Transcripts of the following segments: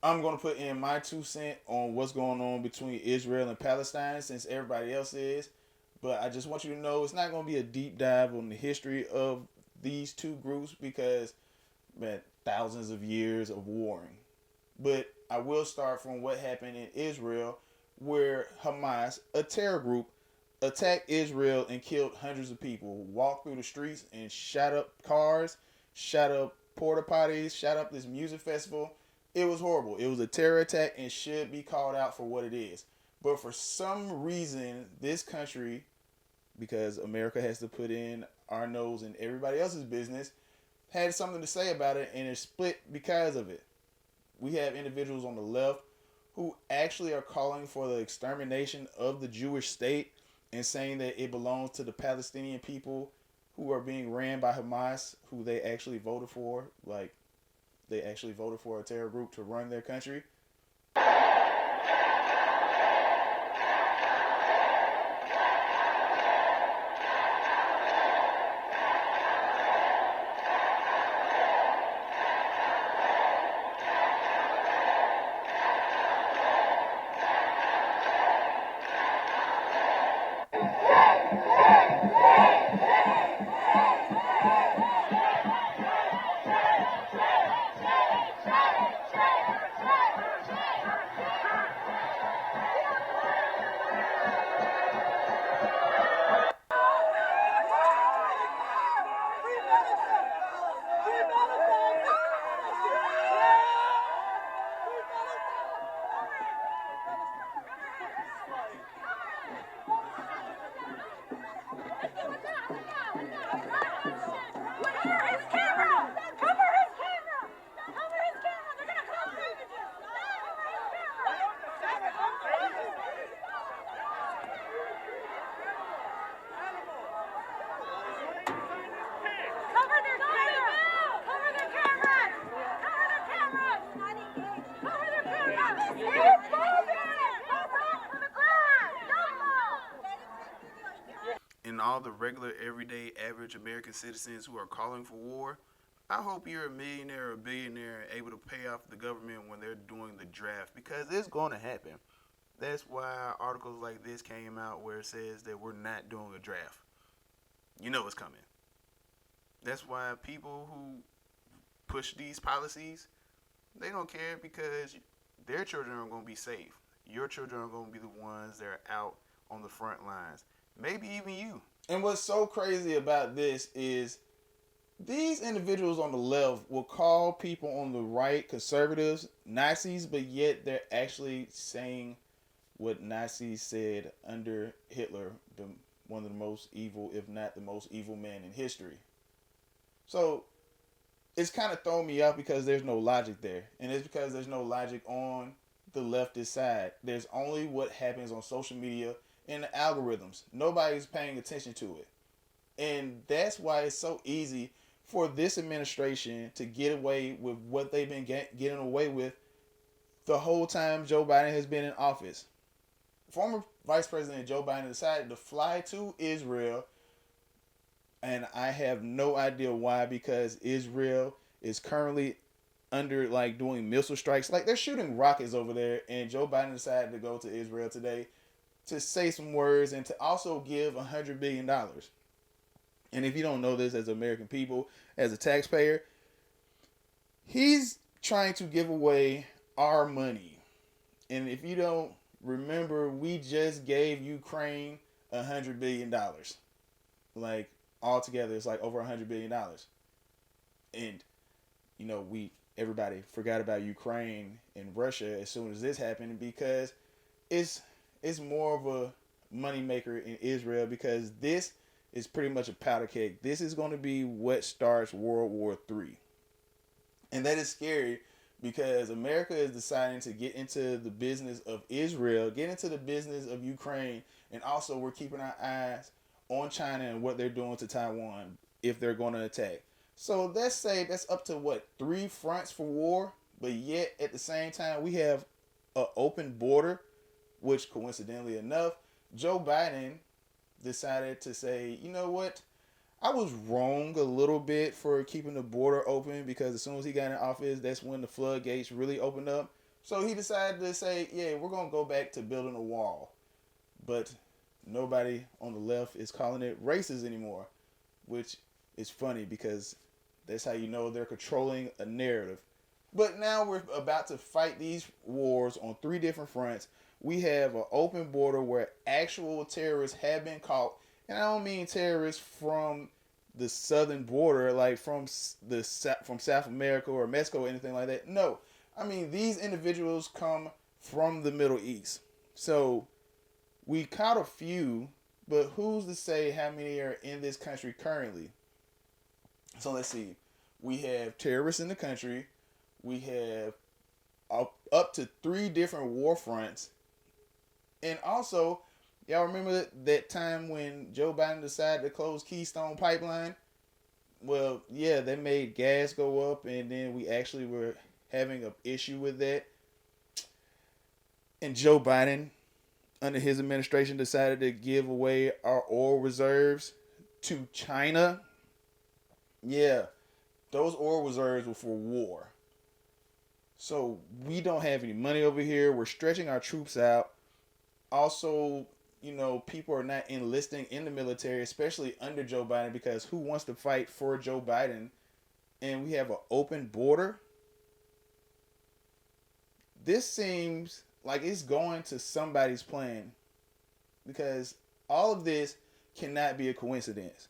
I'm going to put in my 2 cents on what's going on between Israel and Palestine since everybody else is. But I just want you to know it's not going to be a deep dive on the history of these two groups because, man, thousands of years of warring. But I will start from what happened in Israel, where Hamas, a terror group, attacked Israel and killed hundreds of people, walked through the streets and shot up cars, shot up porta potties, shot up this music festival. It was horrible. It was a terror attack and should be called out for what it is. But for some reason, this country, because America has to put in our nose in everybody else's business, had something to say about it and it's split because of it. We have individuals on the left who actually are calling for the extermination of the Jewish state and saying that it belongs to the Palestinian people who are being ran by Hamas, who they actually voted for. Like, they actually voted for a terror group to run their country. And all the regular, everyday, average American citizens who are calling for war, I hope you're a millionaire or a billionaire and able to pay off the government when they're doing the draft because it's going to happen. That's why articles like this came out where it says that we're not doing a draft. You know it's coming. That's why people who push these policies, they don't care because their children are going to be safe. Your children are going to be the ones that are out on the front lines. Maybe even you. And what's so crazy about this is these individuals on the left will call people on the right conservatives Nazis, but yet they're actually saying what Nazis said under Hitler, one of the most evil, if not the most evil man in history. So it's kind of thrown me off because there's no logic there. And it's because there's no logic on the leftist side. There's only what happens on social media and the algorithms. Nobody's paying attention to it. And that's why it's so easy for this administration to get away with what they've been getting away with the whole time Joe Biden has been in office. Former Vice President Joe Biden decided to fly to Israel, and I have no idea why, because Israel is currently under like doing missile strikes. Like they're shooting rockets over there, and Joe Biden decided to go to Israel today to say some words and to also give $100 billion. And if you don't know this as American people, as a taxpayer, he's trying to give away our money. And if you don't remember, we just gave Ukraine $100 billion. Like altogether, it's like over $100 billion. And you know, everybody forgot about Ukraine and Russia as soon as this happened because it's more of a moneymaker in Israel because this is pretty much a powder keg. This is going to be what starts World War III. And that is scary because America is deciding to get into the business of Israel, get into the business of Ukraine, and also we're keeping our eyes on China and what they're doing to Taiwan if they're going to attack. So let's say that's up to 3 fronts for war, but yet at the same time we have an open border, which coincidentally enough, Joe Biden decided to say, you know what, I was wrong a little bit for keeping the border open because as soon as he got in office, that's when the floodgates really opened up. So he decided to say, yeah, we're going to go back to building a wall. But nobody on the left is calling it racist anymore, which is funny because that's how you know they're controlling a narrative. But now we're about to fight these wars on three different fronts. We have an open border where actual terrorists have been caught, and I don't mean terrorists from the southern border, like from South America or Mexico or anything like that. No, I mean these individuals come from the Middle East. So we caught a few, but who's to say how many are in this country currently? So let's see. We have terrorists in the country. We have up to three different war fronts. And also, y'all remember that time when Joe Biden decided to close Keystone Pipeline? Well, yeah, that made gas go up, and then we actually were having an issue with that. And Joe Biden, under his administration, decided to give away our oil reserves to China. Yeah, those oil reserves were for war. So we don't have any money over here. We're stretching our troops out. Also, people are not enlisting in the military, especially under Joe Biden, because who wants to fight for Joe Biden? And we have an open border. This seems like it's going to somebody's plan because all of this cannot be a coincidence.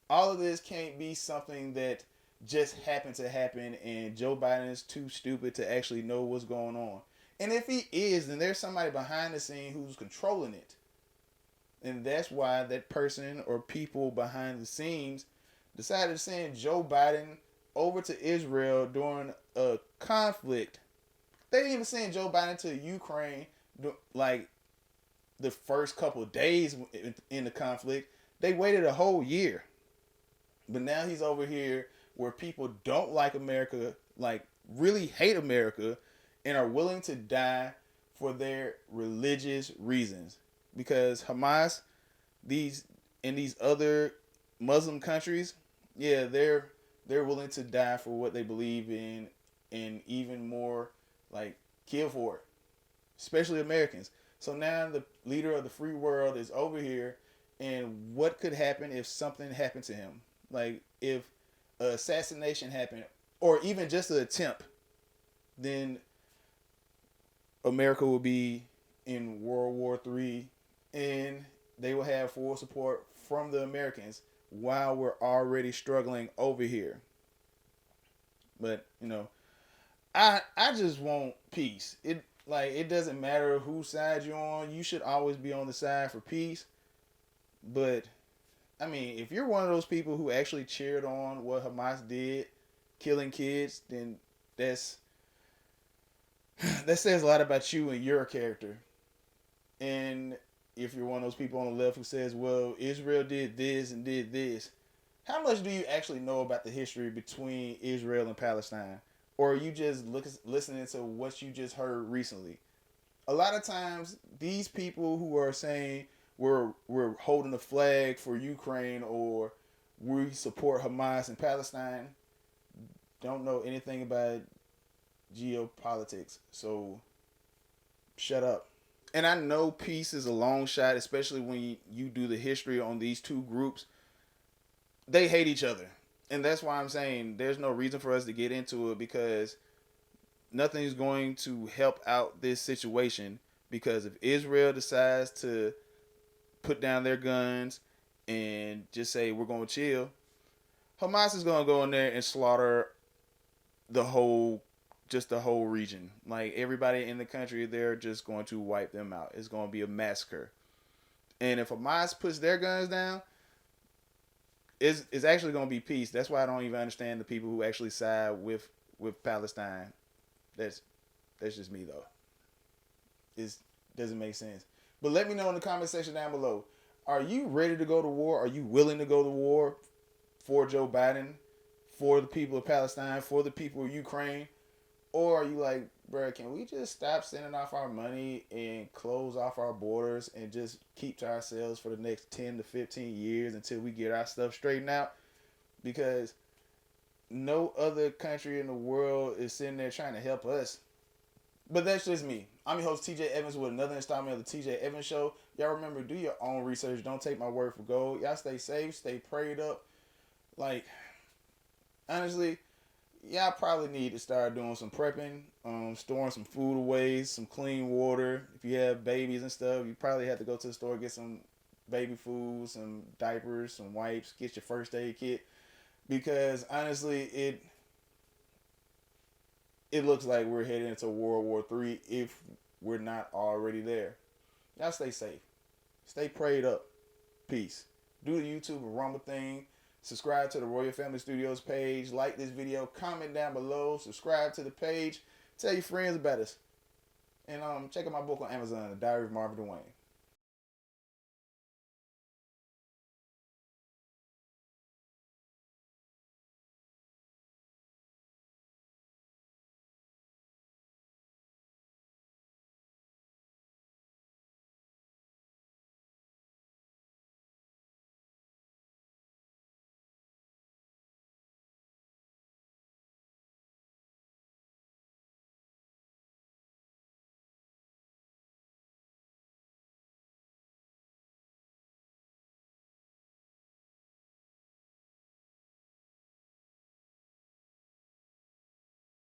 All of this can't be something that just happened to happen and Joe Biden is too stupid to actually know what's going on. And if he is, then there's somebody behind the scene who's controlling it. And that's why that person or people behind the scenes decided to send Joe Biden over to Israel during a conflict. They didn't even send Joe Biden to Ukraine like the first couple of days in the conflict. They waited a whole year. But now he's over here where people don't like America, like really hate America, and are willing to die for their religious reasons. Because Hamas, these in these other Muslim countries, yeah, they're willing to die for what they believe in, and even more like kill for it, especially Americans. So now the leader of the free world is over here, and what could happen if something happened to him? Like if an assassination happened, or even just an attempt, then America will be in World War III, and they will have full support from the Americans while we're already struggling over here. But I just want peace. It doesn't matter whose side you're on. You should always be on the side for peace. But I mean, if you're one of those people who actually cheered on what Hamas did, killing kids, then that's that says a lot about you and your character. And if you're one of those people on the left who says, "Well, Israel did this and did this," how much do you actually know about the history between Israel and Palestine? Or are you just listening to what you just heard recently? A lot of times, these people who are saying we're holding a flag for Ukraine or we support Hamas and Palestine don't know anything about geopolitics. So shut up. And I know peace is a long shot, especially when you do the history on these two groups. They hate each other. And that's why I'm saying there's no reason for us to get into it because nothing's going to help out this situation. Because if Israel decides to put down their guns and just say we're going to chill, Hamas is going to go in there and slaughter the whole the whole region. Like everybody in the country, they're just going to wipe them out. It's going to be a massacre. And if Hamas puts their guns down, it's actually going to be peace. That's why I don't even understand the people who actually side with Palestine. That's just me though. It doesn't make sense. But let me know in the comment section down below. Are you ready to go to war? Are you willing to go to war for Joe Biden, for the people of Palestine, for the people of Ukraine? Or are you like, bro, can we just stop sending off our money and close off our borders and just keep to ourselves for the next 10 to 15 years until we get our stuff straightened out? Because no other country in the world is sitting there trying to help us. But that's just me. I'm your host, TJ Evans, with another installment of the TJ Evans Show. Y'all remember, do your own research. Don't take my word for gold. Y'all stay safe, stay prayed up. Like, honestly, y'all probably need to start doing some prepping, storing some food away, some clean water. If you have babies and stuff, you probably have to go to the store, get some baby food, some diapers, some wipes, get your first aid kit. Because honestly, it looks like we're heading into World War III if we're not already there. Y'all stay safe. Stay prayed up. Peace. Do the YouTube and Rumble thing. Subscribe to the Royal Family Studios page. Like this video. Comment down below. Subscribe to the page. Tell your friends about us. And check out my book on Amazon, The Diary of Marvin Dwayne.